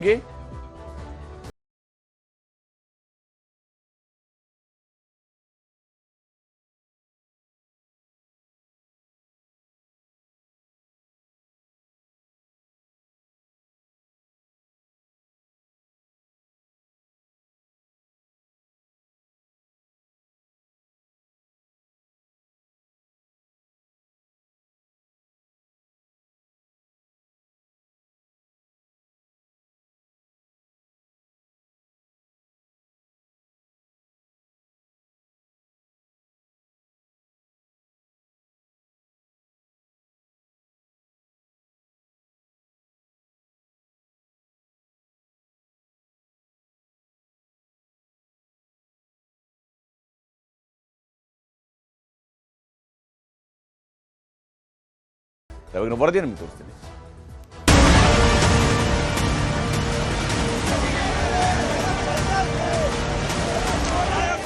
ಗೆ ಯಾವಾಗ ವರದಿ ನಿಮಗೆ ತೋರಿಸ್ತೀನಿ.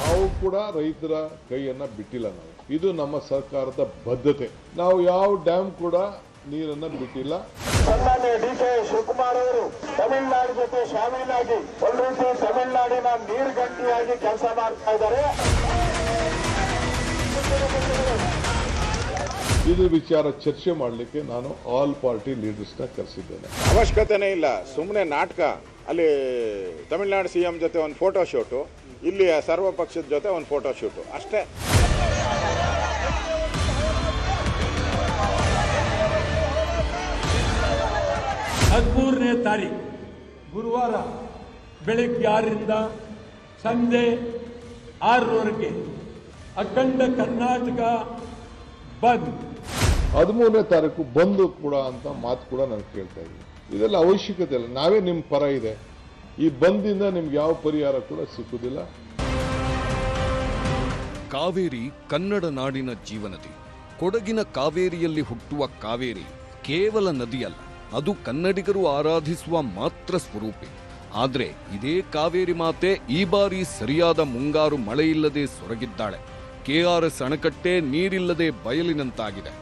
ನಾವು ಕೂಡ ರೈತರ ಕೈಯನ್ನ ಬಿಟ್ಟಿಲ್ಲ. ನಾವು ಇದು ನಮ್ಮ ಸರ್ಕಾರದ ಬದ್ಧತೆ. ನಾವು ಯಾವ ಡ್ಯಾಮ್ ಕೂಡ ನೀರನ್ನ ಬಿಟ್ಟಿಲ್ಲ. ಸನ್ಮಾನ್ಯ ಡಿ.ಕೆ. ಶಿವಕುಮಾರ್ ಅವರು ತಮಿಳುನಾಡು ಜೊತೆ ಶಾಮೀಲಾಗಿ ಒಂದು ರೀತಿ ತಮಿಳುನಾಡಿನ ನೀರುಗಂಟಿಯಾಗಿ ಕೆಲಸ ಮಾಡ್ತಾ ಇದ್ದಾರೆ. ಇದು ವಿಚಾರ ಚರ್ಚೆ ಮಾಡಲಿಕ್ಕೆ ನಾನು ಆಲ್ ಪಾರ್ಟಿ ಲೀಡರ್ಸ್ ನ ಕರೆಸಿದ್ದೇನೆ. ಅವಶ್ಯಕತೆನೇ ಇಲ್ಲ, ಸುಮ್ಮನೆ ನಾಟಕ. ಅಲ್ಲಿ ತಮಿಳುನಾಡು ಸಿಎಂ ಜೊತೆ ಒಂದು ಫೋಟೋ ಶೂಟು, ಇಲ್ಲಿ ಸರ್ವ ಪಕ್ಷದ ಜೊತೆ ಒಂದು ಫೋಟೋ ಶೂಟು ಅಷ್ಟೇ. 13ನೇ ತಾರೀಕು ಗುರುವಾರ ಬೆಳಗ್ಗೆ 6ರಿಂದ ಸಂಜೆ 6ರವರೆಗೆ ಅಖಂಡ ಕರ್ನಾಟಕ ಬಂದ್. 13ನೇ ತಾರೀಕು ಬಂದು ಕೂಡ ಅಂತ ಮಾತು ಕೂಡ ನಾನು ಕೇಳ್ತಾ ಇದ್ದೀನಿ. ಇದೆಲ್ಲ ಅವಶ್ಯಕತೆ ಇಲ್ಲ. ನಾವೇ ನಿಮ್ಮ ಪರ ಇದೆ. ಈ ಬಂದಿಂದ ನಿಮ್ಗೆ ಯಾವ ಪರಿಹಾರ ಕೂಡ ಸಿಕ್ಕುದಿಲ್ಲ. ಕಾವೇರಿ ಕನ್ನಡ ನಾಡಿನ ಜೀವನದಿ. ಕೊಡಗಿನ ಕಾವೇರಿಯಲ್ಲಿ ಹುಟ್ಟುವ ಕಾವೇರಿ ಕೇವಲ ನದಿಯಲ್ಲ, ಅದು ಕನ್ನಡಿಗರು ಆರಾಧಿಸುವ ಮಾತ್ರ ಸ್ವರೂಪಿ. ಆದ್ರೆ ಇದೇ ಕಾವೇರಿ ಮಾತೆ ಈ ಬಾರಿ ಸರಿಯಾದ ಮುಂಗಾರು ಮಳೆಯಿಲ್ಲದೆ ಸೊರಗಿದ್ದಾಳೆ. ಕೆಆರ್ಎಸ್ ಅಣೆಕಟ್ಟೆ ನೀರಿಲ್ಲದೆ ಬಯಲಿನಂತಾಗಿದೆ.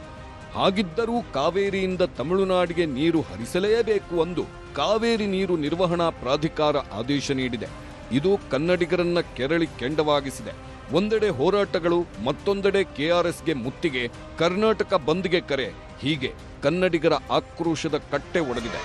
ಹಾಗಿದ್ದರೂ ಕಾವೇರಿಯಿಂದ ತಮಿಳುನಾಡಿಗೆ ನೀರು ಹರಿಸಲೇಬೇಕು ಎಂದು ಕಾವೇರಿ ನೀರು ನಿರ್ವಹಣಾ ಪ್ರಾಧಿಕಾರ ಆದೇಶ ನೀಡಿದೆ. ಇದು ಕನ್ನಡಿಗರನ್ನ ಕೆರಳಿ ಕೆಂಡವಾಗಿಸಿದೆ. ಒಂದೆಡೆ ಹೋರಾಟಗಳು, ಮತ್ತೊಂದೆಡೆ ಕೆಆರ್ಎಸ್ಗೆ ಮುತ್ತಿಗೆ, ಕರ್ನಾಟಕ ಬಂದ್ಗೆ ಕರೆ. ಹೀಗೆ ಕನ್ನಡಿಗರ ಆಕ್ರೋಶದ ಕಟ್ಟೆ ಒಡೆದಿದೆ.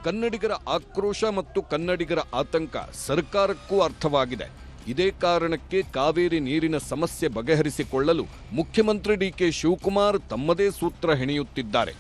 ಕನ್ನಡಿಗರ ಆಕ್ರೋಶ ಮತ್ತು ಕನ್ನಡಿಗರ ಆತಂಕ ಸರ್ಕಾರಕ್ಕೂ ಅರ್ಥವಾಗಿದೆ. ಇದೇ ಕಾರಣಕ್ಕೆ ಕಾವೇರಿ ನೀರಿನ ಸಮಸ್ಯೆ ಬಗೆಹರಿಸಿಕೊಳ್ಳಲು ಮುಖ್ಯಮಂತ್ರಿ ಡಿ.ಕೆ. ಶಿವಕುಮಾರ್ ತಮ್ಮದೇ ಸೂತ್ರ ಹೆಣೆಯುತ್ತಿದ್ದಾರೆ.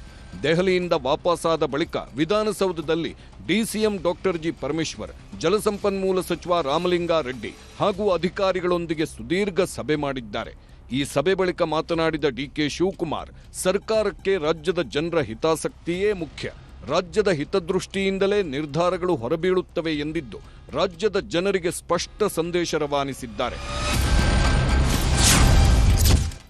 ದೆಹಲಿಯಿಂದ ವಾಪಸಾದ ಬಳಿಕ ವಿಧಾನಸೌಧದಲ್ಲಿ ಡಿಸಿಎಂ ಡಾಕ್ಟರ್ ಜಿ. ಪರಮೇಶ್ವರ್, ಜಲಸಂಪನ್ಮೂಲ ಸಚಿವ ರಾಮಲಿಂಗಾರೆಡ್ಡಿ ಹಾಗೂ ಅಧಿಕಾರಿಗಳೊಂದಿಗೆ ಸುದೀರ್ಘ ಸಭೆ ಮಾಡಿದ್ದಾರೆ. ಈ ಸಭೆ ಬಳಿಕ ಮಾತನಾಡಿದ ಡಿ.ಕೆ. ಶಿವಕುಮಾರ್, ಸರ್ಕಾರಕ್ಕೆ ರಾಜ್ಯದ ಜನರ ಹಿತಾಸಕ್ತಿಯೇ ಮುಖ್ಯ. ರಾಜ್ಯದ ಹಿತದೃಷ್ಟಿಯಿಂದಲೇ ನಿರ್ಧಾರಗಳು ಹೊರಬೀಳುತ್ತವೆ ಎಂದಿದ್ದು ರಾಜ್ಯದ ಜನರಿಗೆ ಸ್ಪಷ್ಟ ಸಂದೇಶ ರವಾನಿಸಿದ್ದಾರೆ.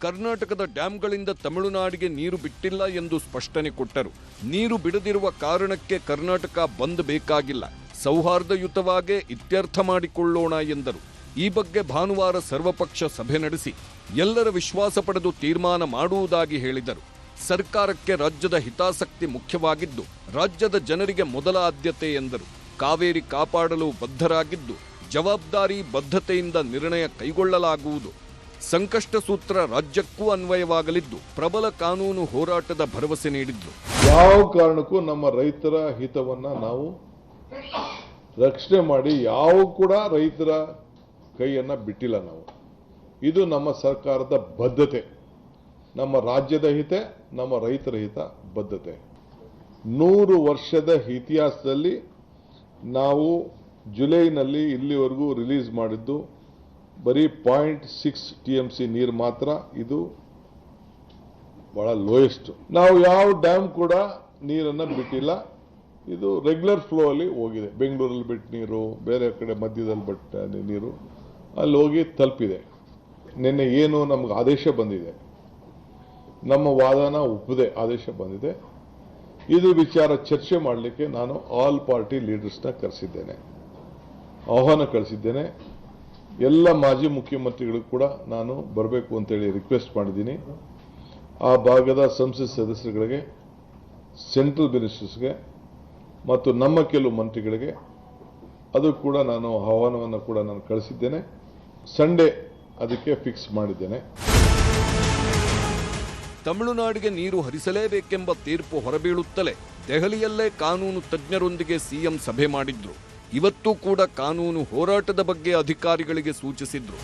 ಕರ್ನಾಟಕದ ಡ್ಯಾಂಗಳಿಂದ ತಮಿಳುನಾಡಿಗೆ ನೀರು ಬಿಟ್ಟಿಲ್ಲ ಎಂದು ಸ್ಪಷ್ಟನೆ ಕೊಟ್ಟರು. ನೀರು ಬಿಡದಿರುವ ಕಾರಣಕ್ಕೆ ಕರ್ನಾಟಕ ಬಂದ್ ಬೇಕಾಗಿಲ್ಲ, ಸೌಹಾರ್ದಯುತವಾಗೇ ಇತ್ಯರ್ಥ ಮಾಡಿಕೊಳ್ಳೋಣ ಎಂದರು. ಈ ಬಗ್ಗೆ ಭಾನುವಾರ ಸರ್ವಪಕ್ಷ ಸಭೆ ನಡೆಸಿ ಎಲ್ಲರ ವಿಶ್ವಾಸ ಪಡೆದು ತೀರ್ಮಾನ ಮಾಡುವುದಾಗಿ ಹೇಳಿದರು. ಸರ್ಕಾರಕ್ಕೆ ರಾಜ್ಯದ ಹಿತಾಸಕ್ತಿ ಮುಖ್ಯವಾಗಿದ್ದು ರಾಜ್ಯದ ಜನರಿಗೆ ಮೊದಲ ಆದ್ಯತೆ ಎಂದರು. ಕಾವೇರಿ ಕಾಪಾಡಲು ಬದ್ಧರಾಗಿದ್ದು ಜವಾಬ್ದಾರಿ ಬದ್ಧತೆಯಿಂದ ನಿರ್ಣಯ ಕೈಗೊಳ್ಳಲಾಗುವುದು. ಸಂಕಷ್ಟ ಸೂತ್ರ ರಾಜ್ಯಕ್ಕೂ ಅನ್ವಯವಾಗಲಿದ್ದು ಪ್ರಬಲ ಕಾನೂನು ಹೋರಾಟದ ಭರವಸೆ ನೀಡಿದ್ರು. ಯಾವ ಕಾರಣಕ್ಕೂ ನಮ್ಮ ರೈತರ ಹಿತವನ್ನ ನಾವು ರಕ್ಷಣೆ ಮಾಡಿ ಯಾವ ಕೂಡ ರೈತರ ಕೈಯನ್ನ ಬಿಟ್ಟಿಲ್ಲ. ನಾವು ಇದು ನಮ್ಮ ಸರ್ಕಾರದ ಬದ್ಧತೆ. ನಮ್ಮ ರಾಜ್ಯದ ಹಿತ, ನಮ್ಮ ರೈತರ ಹಿತ, ಬದ್ಧತೆ. 100 ವರ್ಷದ ಇತಿಹಾಸದಲ್ಲಿ ನಾವು ಜುಲೈನಲ್ಲಿ ಇಲ್ಲಿವರೆಗೂ ರಿಲೀಸ್ ಮಾಡಿದ್ದು ಬರೀ 0.6 TMC ನೀರು ಮಾತ್ರ. ಇದು ಬಹಳ ಲೋಯೆಸ್ಟ್. ನಾವು ಯಾವ ಡ್ಯಾಮ್ ಕೂಡ ನೀರನ್ನ ಬಿಟ್ಟಿಲ್ಲ. ಇದು ರೆಗ್ಯುಲರ್ ಫ್ಲೋ ಅಲ್ಲಿ ಹೋಗಿದೆ. ಬೆಂಗಳೂರಲ್ಲಿ ಬಿಟ್ಟ ನೀರು, ಬೇರೆ ಕಡೆ ಮಧ್ಯದಲ್ಲಿ ಬಿಟ್ಟ ನೀರು ಅಲ್ಲಿ ಹೋಗಿ ತಲುಪಿದೆ. ನಿನ್ನೆ ಏನು ನಮ್ಗೆ ಆದೇಶ ಬಂದಿದೆ, ನಮ್ಮ ವಾದನ ಒಪ್ಪದೆ ಆದೇಶ ಬಂದಿದೆ. ಇದು ವಿಚಾರ ಚರ್ಚೆ ಮಾಡಲಿಕ್ಕೆ ನಾನು ಆಲ್ ಪಾರ್ಟಿ ಲೀಡರ್ಸ್ ನ ಕರೆಸಿದ್ದೇನೆ, ಆಹ್ವಾನ ಕಳಿಸಿದ್ದೇನೆ. ಎಲ್ಲ ಮಾಜಿ ಮುಖ್ಯಮಂತ್ರಿಗಳು ಕೂಡ ನಾನು ಬರಬೇಕು ಅಂತೇಳಿ ರಿಕ್ವೆಸ್ಟ್ ಮಾಡಿದ್ದೀನಿ. ಆ ಭಾಗದ ಸಂಸತ್ ಸದಸ್ಯರುಗಳಿಗೆ, ಸೆಂಟ್ರಲ್ ಮಿನಿಸ್ಟರ್ಸ್ಗೆ ಮತ್ತು ನಮ್ಮ ಕೆಲವು ಮಂತ್ರಿಗಳಿಗೆ ಅದು ಕೂಡ ನಾನು ಆಹ್ವಾನವನ್ನು ಕೂಡ ನಾನು ಕಳಿಸಿದ್ದೇನೆ. ಸಂಡೇ ಅದಕ್ಕೆ ಫಿಕ್ಸ್ ಮಾಡಿದ್ದೇನೆ. ತಮಿಳುನಾಡಿಗೆ ನೀರು ಹರಿಸಲೇಬೇಕೆಂಬ ತೀರ್ಪು ಹೊರಬೀಳುತ್ತಲೇ ದೆಹಲಿಯಲ್ಲೇ ಕಾನೂನು ತಜ್ಞರೊಂದಿಗೆ ಸಿಎಂ ಸಭೆ ಮಾಡಿದ್ರು. ಇವತ್ತೂ ಕೂಡ ಕಾನೂನು ಹೋರಾಟದ ಬಗ್ಗೆ ಅಧಿಕಾರಿಗಳಿಗೆ ಸೂಚಿಸಿದ್ರು.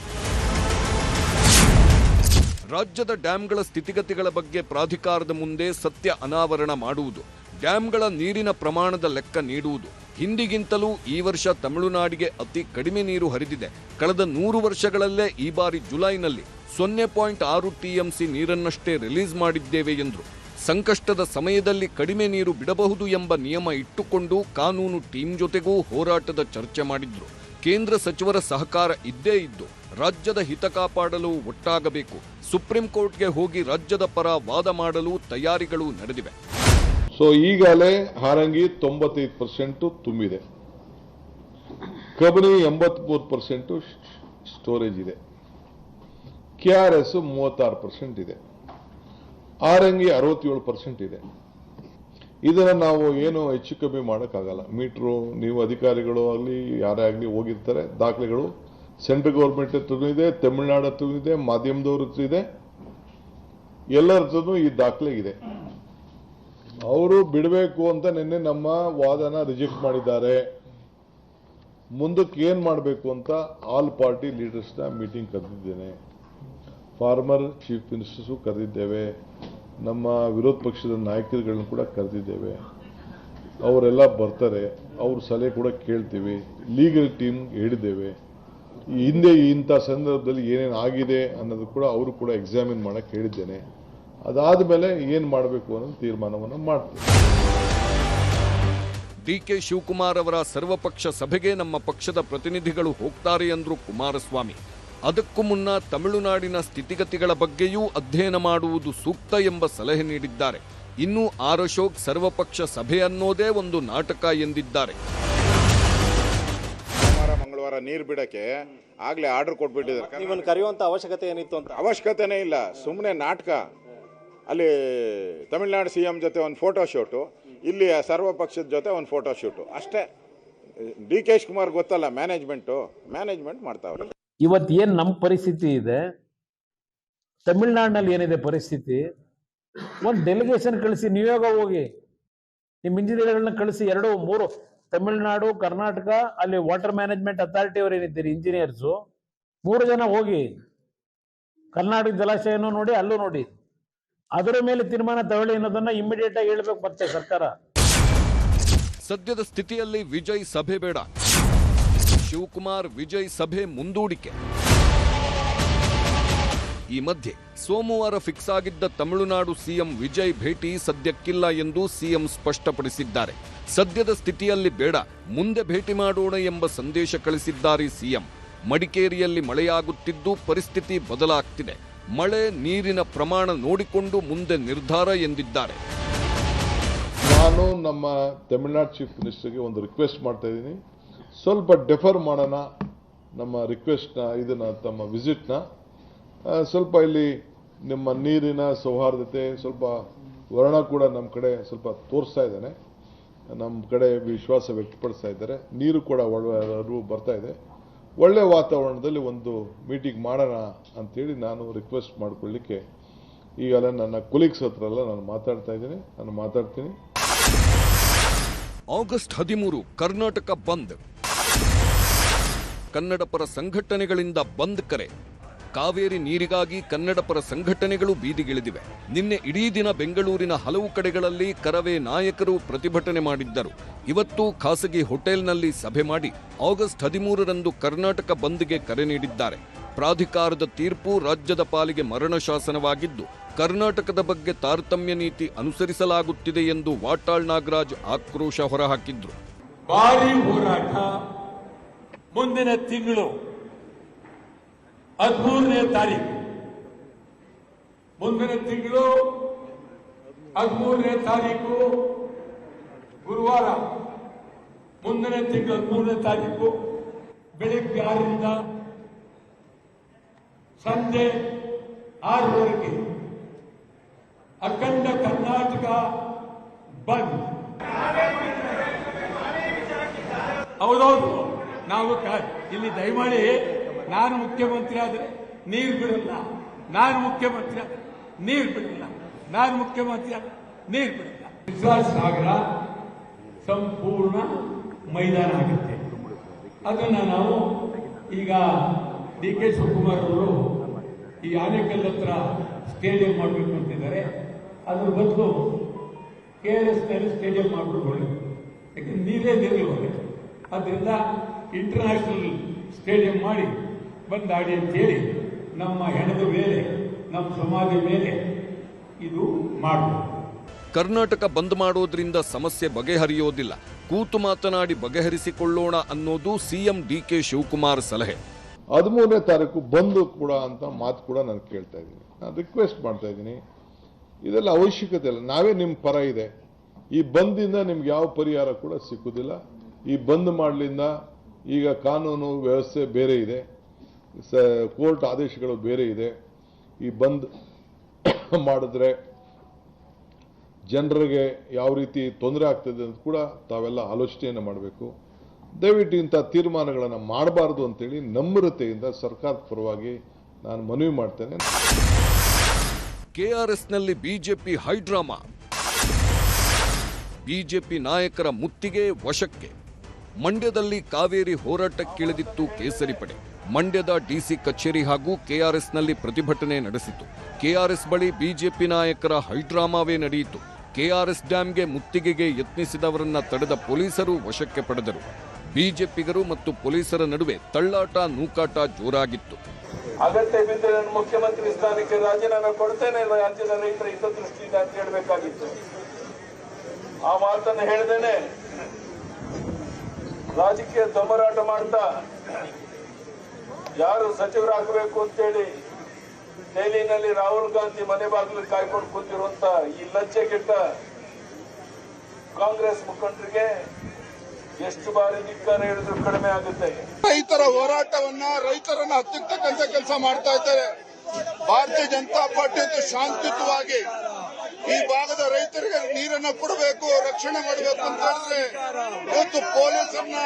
ರಾಜ್ಯದ ಡ್ಯಾಂಗಳ ಸ್ಥಿತಿಗತಿಗಳ ಬಗ್ಗೆ ಪ್ರಾಧಿಕಾರದ ಮುಂದೆ ಸತ್ಯ ಅನಾವರಣ ಮಾಡುವುದು, ಡ್ಯಾಂಗಳ ನೀರಿನ ಪ್ರಮಾಣದ ಲೆಕ್ಕ ನೀಡುವುದು. ಹಿಂದಿಗಿಂತಲೂ ಈ ವರ್ಷ ತಮಿಳುನಾಡಿಗೆ ಅತಿ ಕಡಿಮೆ ನೀರು ಹರಿದಿದೆ. ಕಳೆದ 100 ವರ್ಷಗಳಲ್ಲೇ ಈ ಬಾರಿ ಜುಲೈನಲ್ಲಿ 0.6 ಟಿಎಂಸಿ ನೀರನ್ನಷ್ಟೇ ರಿಲೀಸ್ ಮಾಡಿದ್ದೇವೆ ಎಂದರು. ಸಂಕಷ್ಟದ ಸಮಯದಲ್ಲಿ ಕಡಿಮೆ ನೀರು ಬಿಡಬಹುದು ಎಂಬ ನಿಯಮ ಇಟ್ಟುಕೊಂಡು ಕಾನೂನು ಟೀಮ್ ಜೊತೆಗೂ ಹೋರಾಟದ ಚರ್ಚೆ ಮಾಡಿದ್ರು. ಕೇಂದ್ರ ಸಚಿವರ ಸಹಕಾರ ಇದ್ದೇ ಇದ್ದು ರಾಜ್ಯದ ಹಿತ ಕಾಪಾಡಲು ಒಟ್ಟಾಗಬೇಕು. ಸುಪ್ರೀಂ ಕೋರ್ಟ್ಗೆ ಹೋಗಿ ರಾಜ್ಯದ ಪರ ವಾದ ಮಾಡಲು ತಯಾರಿಗಳು ನಡೆದಿವೆ. ಸೊ ಈಗಾಗಲೇ ಹಾರಂಗಿ 95% ತುಂಬಿದೆ, ಕಬಿನಿ 83% ಸ್ಟೋರೇಜ್ ಇದೆ, KRS 36% ಇದೆ, ಹಾರಂಗಿ 67% ಇದೆ. ಇದನ್ನ ನಾವು ಏನು ಹೆಚ್ಚು ಕಮ್ಮಿ ಮಾಡೋಕ್ಕಾಗಲ್ಲ. ಮೀಟ್ರು ನೀವು ಅಧಿಕಾರಿಗಳು ಆಗಲಿ ಯಾರೇ ಆಗಲಿ ಹೋಗಿರ್ತಾರೆ, ದಾಖಲೆಗಳು ಸೆಂಟ್ರಲ್ ಗೌರ್ಮೆಂಟ್ ಹತ್ರನೂ ಇದೆ, ತಮಿಳುನಾಡು ಹತ್ರನೂ ಇದೆ, ಮಾಧ್ಯಮದವ್ರ ಹತ್ರ ಇದೆ, ಎಲ್ಲರ ಹತ್ರನೂ ಈ ದಾಖಲೆ ಇದೆ. ಅವರು ಬಿಡಬೇಕು ಅಂತ ನಿನ್ನೆ ನಮ್ಮ ವಾದನ ರಿಜೆಕ್ಟ್ ಮಾಡಿದ್ದಾರೆ. ಮುಂದಕ್ಕೆ ಏನ್ ಮಾಡಬೇಕು ಅಂತ ಆಲ್ ಪಾರ್ಟಿ ಲೀಡರ್ಸ್ನ ಮೀಟಿಂಗ್ ಕರೆದಿದ್ದೇನೆ. ಫಾರ್ಮರ್ ಚೀಫ್ ಮಿನಿಸ್ಟರ್ಸು ಕರೆದಿದ್ದೇವೆ, ನಮ್ಮ ವಿರೋಧ ಪಕ್ಷದ ನಾಯಕರುಗಳನ್ನು ಕೂಡ ಕರೆದಿದ್ದೇವೆ. ಅವರೆಲ್ಲ ಬರ್ತಾರೆ, ಅವ್ರ ಸಲಹೆ ಕೂಡ ಕೇಳ್ತೀವಿ. ಲೀಗಲ್ ಟೀಮ್ ಹೇಳಿದ್ದೇವೆ. ಹಿಂದೆ ಇಂಥ ಸಂದರ್ಭದಲ್ಲಿ ಏನೇನು ಆಗಿದೆ ಅನ್ನೋದು ಕೂಡ ಅವರು ಕೂಡ ಎಕ್ಸಾಮಿನ್ ಮಾಡಕ್ಕೆ ಹೇಳಿದ್ದೇನೆ. ಅದಾದ ಮೇಲೆ ಏನು ಮಾಡಬೇಕು ಅನ್ನೋ ತೀರ್ಮಾನವನ್ನು ಮಾಡ್ತೀವಿ. ಡಿಕೆ ಶಿವಕುಮಾರ್ ಅವರ ಸರ್ವಪಕ್ಷ ಸಭೆಗೆ ನಮ್ಮ ಪಕ್ಷದ ಪ್ರತಿನಿಧಿಗಳು ಹೋಗ್ತಾರೆ ಎಂದ್ರು ಕುಮಾರಸ್ವಾಮಿ. ಅದಕ್ಕೂ ಮುನ್ನ ತಮಿಳುನಾಡಿನ ಸ್ಥಿತಿಗತಿಗಳ ಬಗ್ಗೆಯೂ ಅಧ್ಯಯನ ಮಾಡುವುದು ಸೂಕ್ತ ಎಂಬ ಸಲಹೆ ನೀಡಿದ್ದಾರೆ. ಇನ್ನು ಆರ್ ಅಶೋಕ್ ಸರ್ವಪಕ್ಷ ಸಭೆ ಅನ್ನೋದೇ ಒಂದು ನಾಟಕ ಎಂದಿದ್ದಾರೆ. ಮಂಗಳವಾರ ನೀರು ಬಿಡಕ್ಕೆ ಆಗ್ಲೇ ಆರ್ಡರ್ ಕೊಟ್ಬಿಟ್ಟಿದ್ದಾರೆ. ನಿಮ್ಮನ್ನು ಕರೆಯುವಂತ ಅವಶ್ಯಕತೆ ಏನಿತ್ತು ಅಂತ? ಅವಶ್ಯಕತೆನೇ ಇಲ್ಲ, ಸುಮ್ಮನೆ ನಾಟಕ. ಅಲ್ಲಿ ತಮಿಳ್ನಾಡು ಸಿಎಂ ಜೊತೆ ಒಂದು ಫೋಟೋ ಶೂಟು, ಇಲ್ಲಿ ಸರ್ವಪಕ್ಷದ ಜೊತೆ ಒಂದು ಫೋಟೋ ಶೂಟು ಅಷ್ಟೇ. ಡಿ.ಕೆ. ಶಿವಕುಮಾರ್ ಗೊತ್ತಲ್ಲ, ಮ್ಯಾನೇಜ್ಮೆಂಟ್ ಮಾಡ್ತಾವ್ರೆ. ಇವತ್ತು ಏನು ನಮ್ಮ ಪರಿಸ್ಥಿತಿ ಇದೆ, ತಮಿಳ್ನಾಡಿನಲ್ಲಿ ಏನಿದೆ ಪರಿಸ್ಥಿತಿ, ಒಂದು ಡೆಲಿಗೇಷನ್ ಕಳಿಸಿ, ನೀವಾಗ ಹೋಗಿ ನಿಮ್ಮ ಇಂಜಿನಿಯರ್ಗಳನ್ನ ಕಳಿಸಿ, 2-3 ತಮಿಳ್ನಾಡು, ಕರ್ನಾಟಕ, ಅಲ್ಲಿ ವಾಟರ್ ಮ್ಯಾನೇಜ್ಮೆಂಟ್ ಅಥಾರಿಟಿ ಅವರು ಏನಿದ್ದೀರಿ ಇಂಜಿನಿಯರ್ಸು, 3 ಜನ ಹೋಗಿ ಕರ್ನಾಟಕ ಜಲಾಶಯನೂ ನೋಡಿ, ಅಲ್ಲೂ ನೋಡಿ, ಅದರ ಮೇಲೆ ತೀರ್ಮಾನ ತಗೊಳ್ಳಿ ಅನ್ನೋದನ್ನ ಇಮಿಡಿಯೇಟ್ ಆಗಿ ಹೇಳ್ಬೇಕು ಮತ್ತೆ ಸರ್ಕಾರ. ಸದ್ಯದ ಸ್ಥಿತಿಯಲ್ಲಿ ವಿಜಯ್ ಸಭೆ ಬೇಡ, ಶಿವಕುಮಾರ್ ವಿಜಯ್ ಸಭೆ ಮುಂದೂಡಿಕೆ. ಈ ಮಧ್ಯೆ ಸೋಮವಾರ ಫಿಕ್ಸ್ ಆಗಿದ್ದ ತಮಿಳುನಾಡು ಸಿಎಂ ವಿಜಯ್ ಭೇಟಿ ಸದ್ಯಕ್ಕಿಲ್ಲ ಎಂದು ಸಿಎಂ ಸ್ಪಷ್ಟಪಡಿಸಿದ್ದಾರೆ. ಸದ್ಯದ ಸ್ಥಿತಿಯಲ್ಲಿ ಬೇಡ, ಮುಂದೆ ಭೇಟಿ ಮಾಡೋಣ ಎಂಬ ಸಂದೇಶ ಕಳಿಸಿದ್ದಾರೆ ಸಿಎಂ. ಮಡಿಕೇರಿಯಲ್ಲಿ ಮಳೆಯಾಗುತ್ತಿದ್ದು ಪರಿಸ್ಥಿತಿ ಬದಲಾಗ್ತಿದೆ. ಮಳೆ ನೀರಿನ ಪ್ರಮಾಣ ನೋಡಿಕೊಂಡು ಮುಂದೆ ನಿರ್ಧಾರ ಎಂದಿದ್ದಾರೆ. ನಾನು ನಮ್ಮ ತಮಿಳುನಾಡು ಚೀಫ್ ಮಿನಿಸ್ಟರ್ಗೆ ಒಂದು ರಿಕ್ವೆಸ್ಟ್ ಮಾಡ್ತಾ ಇದ್ದೀನಿ, ಸ್ವಲ್ಪ ಡೆಫರ್ ಮಾಡೋಣ ನಮ್ಮ ರಿಕ್ವೆಸ್ಟ್ನ, ಇದನ್ನ ತಮ್ಮ ವಿಸಿಟ್ನ. ಸ್ವಲ್ಪ ಇಲ್ಲಿ ನಿಮ್ಮ ನೀರಿನ ಸೌಹಾರ್ದತೆ ಸ್ವಲ್ಪ ವರ್ಣ ಕೂಡ ನಮ್ಮ ಕಡೆ ಸ್ವಲ್ಪ ತೋರಿಸ್ತಾ ಇದ್ದಾನೆ, ನಮ್ಮ ಕಡೆ ವಿಶ್ವಾಸ ವ್ಯಕ್ತಪಡಿಸ್ತಾ ಇದ್ದಾರೆ. ನೀರು ಕೂಡ ಬರ್ತಾ ಇದೆ. ಒಳ್ಳೆ ವಾತಾವರಣದಲ್ಲಿ ಒಂದು ಮೀಟಿಂಗ್ ಮಾಡೋಣ ಅಂತೇಳಿ ನಾನು ರಿಕ್ವೆಸ್ಟ್ ಮಾಡ್ಕೊಳ್ಳಿಕ್ಕೆ ಈಗಲೇ ನನ್ನ ಕೊಲೀಗ್ಸ್ ಹತ್ರ ಎಲ್ಲ ನಾನು ಮಾತಾಡ್ತೀನಿ. ಆಗಸ್ಟ್ 13 ಕರ್ನಾಟಕ ಬಂದ್. ಕನ್ನಡ ಪರ ಸಂಘಟನೆಗಳಿಂದ ಬಂದ್ ಕರೆ. ಕಾವೇರಿ ನೀರಿಗಾಗಿ ಕನ್ನಡ ಪರ ಸಂಘಟನೆಗಳು ಬೀದಿಗಿಳಿದಿವೆ. ನಿನ್ನೆ ಇಡೀ ದಿನ ಬೆಂಗಳೂರಿನ ಹಲವು ಕಡೆಗಳಲ್ಲಿ ಕರವೇ ನಾಯಕರು ಪ್ರತಿಭಟನೆ ಮಾಡಿದ್ದರು. ಇವತ್ತು ಖಾಸಗಿ ಹೋಟೆಲ್ನಲ್ಲಿ ಸಭೆ ಮಾಡಿ ಆಗಸ್ಟ್ 13ರಂದು ಕರ್ನಾಟಕ ಬಂದ್ಗೆ ಕರೆ ನೀಡಿದ್ದಾರೆ. ಪ್ರಾಧಿಕಾರದ ತೀರ್ಪು ರಾಜ್ಯದ ಪಾಲಿಗೆ ಮರಣ ಶಾಸನವಾಗಿದ್ದು ಕರ್ನಾಟಕದ ಬಗ್ಗೆ ತಾರತಮ್ಯ ನೀತಿ ಅನುಸರಿಸಲಾಗುತ್ತಿದೆ ಎಂದು ವಾಟಾಳ್ ನಾಗರಾಜ್ ಆಕ್ರೋಶ ಹೊರಹಾಕಿದ್ರು. ಭಾರಿ ಹೋರಾಟ ಮುಂದಿನ ತಿಂಗಳು 13ನೇ ತಾರೀಕು, ಮುಂದಿನ ತಿಂಗಳು 13ನೇ ತಾರೀಕು ಗುರುವಾರ, ಮುಂದಿನ ತಿಂಗಳು 13ನೇ ತಾರೀಕು ಬೆಳಗ್ಗೆ 6ರಿಂದ ಸಂಜೆ 6:30 ಅಖಂಡ ಕರ್ನಾಟಕ ಬಂದ್. ಹೌದೌದು, ನಾವು ಇಲ್ಲಿ ದಯಮಾಡಿ ನಾನು ಮುಖ್ಯಮಂತ್ರಿ ಆದರೆ ನೀರು ಬಿಡಲ್ಲ, ನಾನು ಮುಖ್ಯಮಂತ್ರಿ ಆದರೆ ನೀರು ಬಿಡಲ್ಲ, ನಾನು ಮುಖ್ಯಮಂತ್ರಿ ಆದರೆ ನೀರು ಬಿಡಲ್ಲ. ವಿಶ್ವಾಸಸಾಗರ ಸಂಪೂರ್ಣ ಮೈದಾನ ಆಗುತ್ತೆ. ಅದನ್ನು ನಾವು ಈಗ DK ಶಿವಕುಮಾರ್ ಅವರು ಈ ಆನೇಕಲ್ ಹತ್ರ ಸ್ಟೇಡಿಯಂ ಮಾಡಬೇಕು ಅಂತಿದ್ದಾರೆ. ಅದ್ರ ಬದಲು KRS ನಲ್ಲಿ ಸ್ಟೇಡಿಯಂ ಮಾಡ್ಬಿಟ್ಟು ಒಳ್ಳೆಯದು, ಯಾಕಂದ್ರೆ ನೀರೇ ನಿಲ್ಲುವಾಗ. ಅದರಿಂದ ಇಂಟರ್ನ್ಯಾಷನಲ್ ಸ್ಟೇಡಿಯಂ ಮಾಡಿ ಬಂದಾಡಿ ಅಂತೇಳಿ ನಮ್ಮ ಹೆಣದ ಮೇಲೆ, ನಮ್ಮ ಸಮಾಜ ಮೇಲೆ ಇದು ಮಾಡಬೇಕು. ಕರ್ನಾಟಕ ಬಂದ್ ಮಾಡೋದ್ರಿಂದ ಸಮಸ್ಯೆ ಬಗೆಹರಿಯೋದಿಲ್ಲ, ಕೂತು ಮಾತನಾಡಿ ಬಗೆಹರಿಸಿಕೊಳ್ಳೋಣ ಅನ್ನೋದು CM DK ಶಿವಕುಮಾರ್ ಸಲಹೆ. 13ನೇ ತಾರೀಕು ಬಂದು ಕೂಡ ಅಂತ ಮಾತು ಕೂಡ ನಾನು ಕೇಳ್ತಾ ಇದ್ದೀನಿ, ನಾನು ರಿಕ್ವೆಸ್ಟ್ ಮಾಡ್ತಾ ಇದ್ದೀನಿ. ಇದೆಲ್ಲ ಅವಶ್ಯಕತೆ ಇಲ್ಲ, ನಾವೇ ನಿಮ್ಮ ಪರ ಇದೆ. ಈ ಬಂದಿಂದ ನಿಮ್ಗೆ ಯಾವ ಪರಿಹಾರ ಕೂಡ ಸಿಕ್ಕುದಿಲ್ಲ. ಈ ಬಂದ್ ಮಾಡಲಿಂದ ಈಗ ಕಾನೂನು ವ್ಯವಸ್ಥೆ ಬೇರೆ ಇದೆ, ಕೋರ್ಟ್ ಆದೇಶಗಳು ಬೇರೆ ಇದೆ. ಈ ಬಂದ್ ಮಾಡಿದ್ರೆ ಜನರಿಗೆ ಯಾವ ರೀತಿ ತೊಂದರೆ ಆಗ್ತದೆ ಅಂತ ಕೂಡ ತಾವೆಲ್ಲ ಆಲೋಚನೆಯನ್ನು ಮಾಡಬೇಕು. ದಯವಿಟ್ಟು ಇಂಥ ತೀರ್ಮಾನಗಳನ್ನು ಮಾಡಬಾರದು ಅಂತೇಳಿ ನಮ್ರತೆಯಿಂದ ಸರ್ಕಾರದ ಪರವಾಗಿ ನಾನು ಮನವಿ ಮಾಡ್ತೇನೆ. KRSನಲ್ಲಿ ಬಿಜೆಪಿ ಹೈಡ್ರಾಮಾ, ಬಿಜೆಪಿ ನಾಯಕರ ಮುತ್ತಿಗೆ ವಶಕ್ಕೆ. ಮಂಡ್ಯದಲ್ಲಿ ಕಾವೇರಿ ಹೋರಾಟಕ್ಕಿಳಿದಿತ್ತು ಕೇಸರಿ ಪಡೆ. ಮಂಡ್ಯದ DC ಕಚೇರಿ ಹಾಗೂ KRSನಲ್ಲಿ ಪ್ರತಿಭಟನೆ ನಡೆಸಿತು. KRS ಬಳಿ ಬಿಜೆಪಿ ನಾಯಕರ ಹೈಡ್ರಾಮಾವೇ ನಡೆಯಿತು. KRS ಡ್ಯಾಂಗೆ ಮುತ್ತಿಗೆಗೆ ಯತ್ನಿಸಿದವರನ್ನ ತಡೆದ ಪೊಲೀಸರು ವಶಕ್ಕೆ ಪಡೆದರು. ಬಿಜೆಪಿಗರು ಮತ್ತು ಪೊಲೀಸರ ನಡುವೆ ತಳ್ಳಾಟ ನೂಕಾಟ ಜೋರಾಗಿತ್ತು. ಅಗತ್ಯ ಬಿದ್ದರೆ ನಾನು ಮುಖ್ಯಮಂತ್ರಿ ಸ್ಥಾನಕ್ಕೆ ರಾಜೀನಾಮೆ ಕೊಡ್ತೇನೆ ರಾಜ್ಯದ ರೈತರ ಹಿತದೃಷ್ಟಿಯಿಂದ ಅಂತ ಹೇಳಬೇಕಾಗಿತ್ತು. ಆ ಮಾತನ್ನು ಹೇಳ್ದೇನೆ ರಾಜಕೀಯ ದೊಂಬರಾಟ ಮಾಡ್ತಾ ಯಾರು ಸಚಿವರಾಗಬೇಕು ಅಂತೇಳಿ ದೆಹಲಿನಲ್ಲಿ ರಾಹುಲ್ ಗಾಂಧಿ ಮನೆ ಬಾಗಿಲು ಕಾಯ್ಕೊಂಡು ಕೂತಿರುವಂತ ಈ ಲಜ್ಜೆಗೆಟ್ಟ ಕಾಂಗ್ರೆಸ್ ಮುಖಂಡರಿಗೆ ಎಷ್ಟು ಬಾರಿ ಧಿಕ್ಕಾರ ಹೇಳಿದ್ರು ಕಡಿಮೆ ಆಗುತ್ತೆ. ರೈತರ ಹೋರಾಟವನ್ನ, ರೈತರನ್ನ ಹತ್ತಿಕ್ಕತಕ್ಕಂತ ಕೆಲಸ ಮಾಡ್ತಾ ಇದ್ದಾರೆ. ಭಾರತೀಯ ಜನತಾ ಪಾರ್ಟಿ ಅಂತೂ ಶಾಂತಿಯುತವಾಗಿ ಈ ಭಾಗದ ರೈತರಿಗೆ ನೀರನ್ನ ಕೊಡಬೇಕು, ರಕ್ಷಣೆ ಮಾಡಬೇಕು ಅಂತ ಹೇಳಿದ್ರೆ ಇವತ್ತು ಪೊಲೀಸರನ್ನ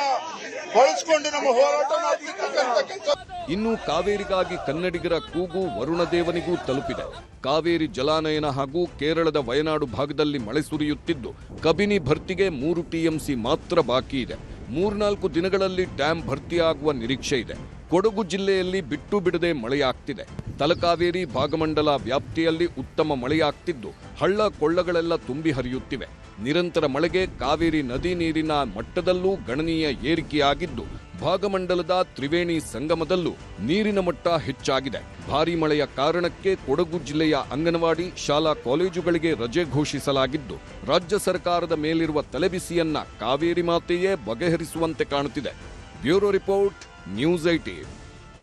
ಬಳಸಿಕೊಂಡು ನಮ್ಮ ಹೋರಾಟನ ಹತ್ತಿಕ್ಕತಕ್ಕಂತ ಕೆಲಸ. ಇನ್ನು ಕಾವೇರಿಗಾಗಿ ಕನ್ನಡಿಗರ ಕೂಗು ವರುಣದೇವನಿಗೂ ತಲುಪಿದೆ. ಕಾವೇರಿ ಜಲಾನಯನ ಹಾಗೂ ಕೇರಳದ ವಯನಾಡು ಭಾಗದಲ್ಲಿ ಮಳೆ ಸುರಿಯುತ್ತಿದ್ದು ಕಬಿನಿ ಭರ್ತಿಗೆ 3 TMC ಮಾತ್ರ ಬಾಕಿ ಇದೆ. 3-4 ದಿನಗಳಲ್ಲಿ ಡ್ಯಾಂ ಭರ್ತಿಯಾಗುವ ನಿರೀಕ್ಷೆ ಇದೆ. ಕೊಡಗು ಜಿಲ್ಲೆಯಲ್ಲಿ ಬಿಟ್ಟು ಬಿಡದೆ ಮಳೆಯಾಗ್ತಿದೆ. ತಲಕಾವೇರಿ ಭಾಗಮಂಡಲ ವ್ಯಾಪ್ತಿಯಲ್ಲಿ ಉತ್ತಮ ಮಳೆಯಾಗ್ತಿದ್ದು ಹಳ್ಳ ಕೊಳ್ಳಗಳೆಲ್ಲ ತುಂಬಿ ಹರಿಯುತ್ತಿವೆ. ನಿರಂತರ ಮಳೆಗೆ ಕಾವೇರಿ ನದಿ ನೀರಿನ ಮಟ್ಟದಲ್ಲೂ ಗಣನೀಯ ಏರಿಕೆಯಾಗಿದ್ದು ಭಾಗಮಂಡಲದ ತ್ರಿವೇಣಿ ಸಂಗಮದಲ್ಲೂ ನೀರಿನ ಮಟ್ಟ ಹೆಚ್ಚಾಗಿದೆ. ಭಾರೀ ಮಳೆಯ ಕಾರಣಕ್ಕೆ ಕೊಡಗು ಜಿಲ್ಲೆಯ ಅಂಗನವಾಡಿ, ಶಾಲಾ ಕಾಲೇಜುಗಳಿಗೆ ರಜೆ ಘೋಷಿಸಲಾಗಿದ್ದು ರಾಜ್ಯ ಸರ್ಕಾರದ ಮೇಲಿರುವ ತಲೆಬಿಸಿಯನ್ನ ಕಾವೇರಿ ಮಾತೆಯೇ ಬಗೆಹರಿಸುವಂತೆ ಕಾಣುತ್ತಿದೆ. Bureau report, news 18.